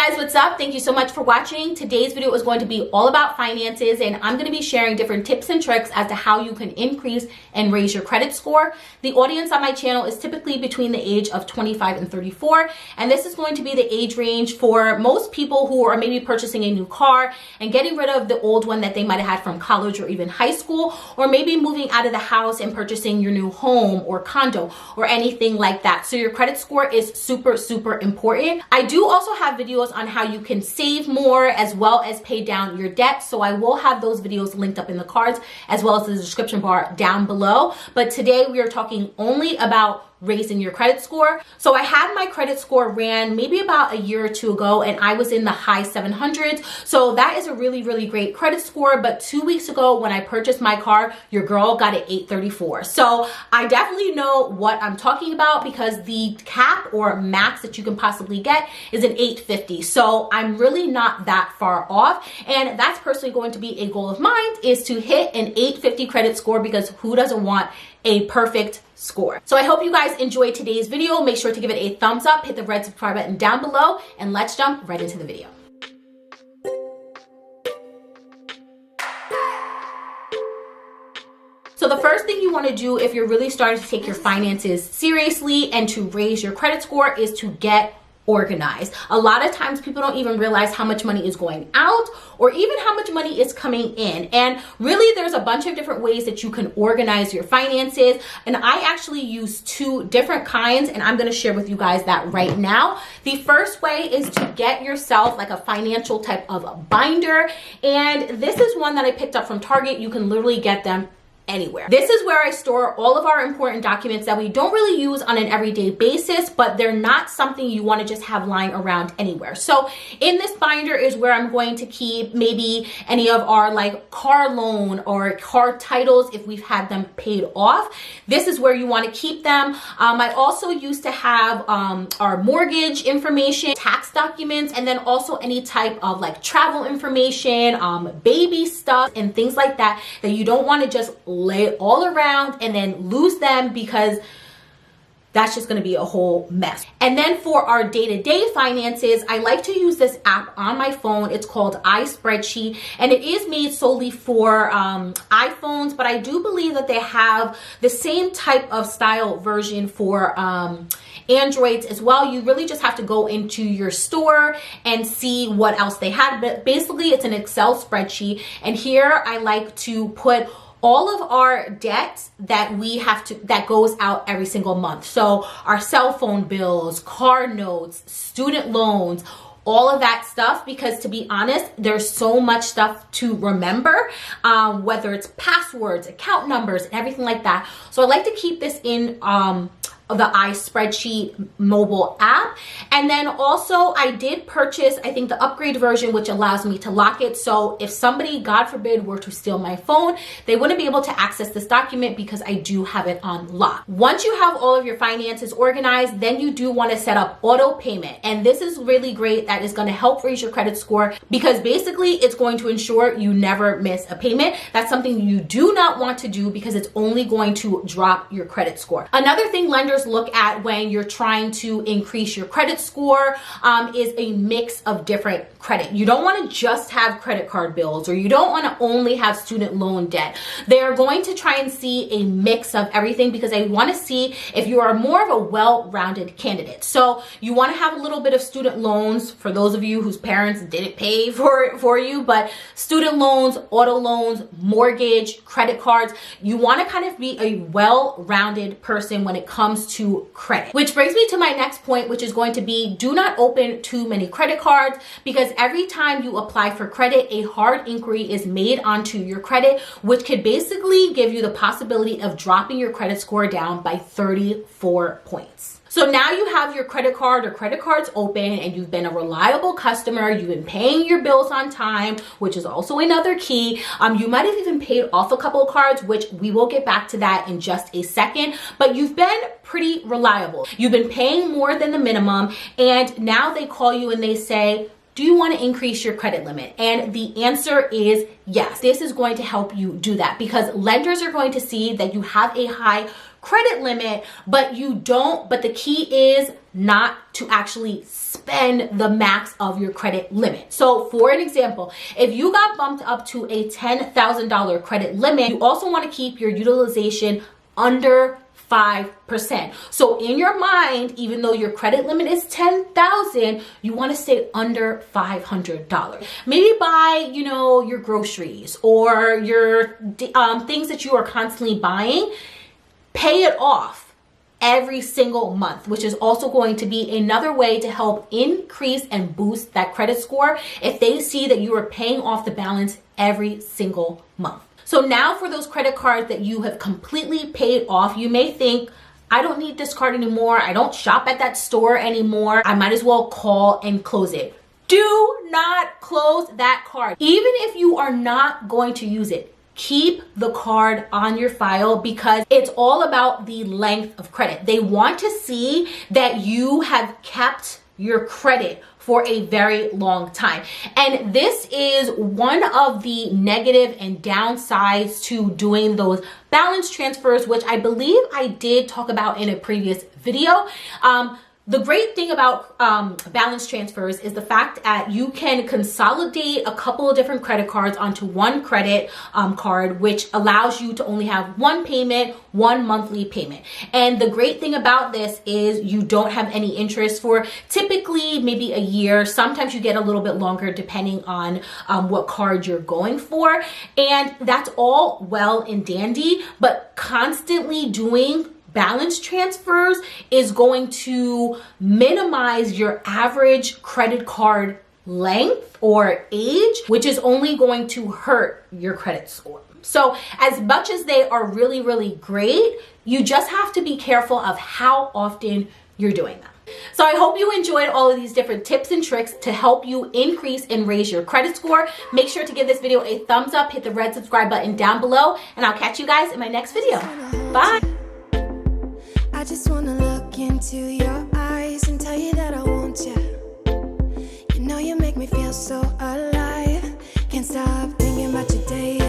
guys, what's up? Thank you so much for watching. Today's video is going to be all about finances, and I'm going to be sharing different tips and tricks as to how you can increase and raise your credit score. The audience on my channel is typically between the age of 25 and 34, and this is going to be the age range for most people who are maybe purchasing a new car and getting rid of the old one that they might have had from college or even high school, or maybe moving out of the house and purchasing your new home or condo or anything like that. So your credit score is super important. I do also have videos on how you can save more as well as pay down your debt. So I will have those videos linked up in the cards as well as the description bar down below. But today we are talking only about raising your credit score. So I had my credit score ran maybe about a year or two ago, and I was in the high 700s. So that is a really great credit score. But 2 weeks ago when I purchased my car, your girl got an 834. So I definitely know what I'm talking about because the cap or max that you can possibly get is an 850. So I'm really not that far off. And that's personally going to be a goal of mine, is to hit an 850 credit score, because who doesn't want a perfect score? So I hope you guys enjoyed today's video. Make sure to give it a thumbs up, hit the red subscribe button down below, and let's jump right into the video. So the first thing you want to do if you're really starting to take your finances seriously and to raise your credit score is to get organized. A lot of times people don't even realize how much money is going out or even how much money is coming in. And really there's a bunch of different ways that you can organize your finances. And I actually use two different kinds, and I'm going to share with you guys that right now. The first way is to get yourself like a financial type of binder. And this is one that I picked up from Target. You can literally get them anywhere. This is where I store all of our important documents that we don't really use on an everyday basis, but they're not something you want to just have lying around anywhere. So in this binder is where I'm going to keep maybe any of our like car loan or car titles if we've had them paid off. This is where you want to keep them. I also used to have our mortgage information, tax documents, and then also any type of like travel information, baby stuff and things like that you don't want to just lay all around and then lose them, because that's just going to be a whole mess. And then for our day-to-day finances, I like to use this app on my phone. It's called iSpreadsheet, and it is made solely for iPhones, but I do believe that they have the same type of style version for Androids as well. You really just have to go into your store and see what else they had. But basically it's an Excel spreadsheet, and here I like to put all of our debts that we have to, that goes out every single month. So our cell phone bills, car notes, student loans, all of that stuff, because to be honest, there's so much stuff to remember, whether it's passwords, account numbers, and everything like that. So I like to keep this in the iSpreadsheet mobile app. And then also I did purchase, I think, the upgrade version, which allows me to lock it. So if somebody, God forbid, were to steal my phone, they wouldn't be able to access this document because I do have it on lock. Once you have all of your finances organized, then you do want to set up auto payment. And this is really great. That is going to help raise your credit score, because basically it's going to ensure you never miss a payment. That's something you do not want to do because it's only going to drop your credit score. Another thing lenders look at when you're trying to increase your credit score is a mix of different credit. You don't want to just have credit card bills, or you don't want to only have student loan debt. They're going to try and see a mix of everything because they want to see if you are more of a well-rounded candidate. So you want to have a little bit of student loans for those of you whose parents didn't pay for you, but student loans, auto loans, mortgage, credit cards, you want to kind of be a well-rounded person when it comes to credit. Which brings me to my next point, which is going to be, do not open too many credit cards, because every time you apply for credit, a hard inquiry is made onto your credit, which could basically give you the possibility of dropping your credit score down by 34 points. So now you have your credit card or credit cards open, and you've been a reliable customer. You've been paying your bills on time, which is also another key. You might have even paid off a couple of cards, which we will get back to that in just a second, but you've been pretty reliable. You've been paying more than the minimum, and now they call you and they say, do you want to increase your credit limit? And the answer is yes. This is going to help you do that, because lenders are going to see that you have a high credit limit, but the key is not to actually spend the max of your credit limit. So for an example, if you got bumped up to a $10,000 credit limit, you also want to keep your utilization under 5%. So in your mind, even though your credit limit is $10,000, you want to stay under $500. Maybe buy, your groceries or your things that you are constantly buying, pay it off every single month, which is also going to be another way to help increase and boost that credit score if they see that you are paying off the balance every single month. So now for those credit cards that you have completely paid off, you may think, I don't need this card anymore. I don't shop at that store anymore. I might as well call and close it. Do not close that card. Even if you are not going to use it, keep the card on your file, because it's all about the length of credit. They want to see that you have kept your credit for a very long time. And this is one of the negative and downsides to doing those balance transfers, which I believe I did talk about in a previous video. The great thing about balance transfers is the fact that you can consolidate a couple of different credit cards onto one credit card, which allows you to only have one payment, one monthly payment. And the great thing about this is you don't have any interest for typically maybe a year. Sometimes you get a little bit longer depending on what card you're going for. And that's all well and dandy, but constantly doing balance transfers is going to minimize your average credit card length or age, which is only going to hurt your credit score. So as much as they are really, really great, you just have to be careful of how often you're doing them. So I hope you enjoyed all of these different tips and tricks to help you increase and raise your credit score. Make sure to give this video a thumbs up, hit the red subscribe button down below, and I'll catch you guys in my next video. Bye. I just wanna look into your eyes and tell you that I want you. You know you make me feel so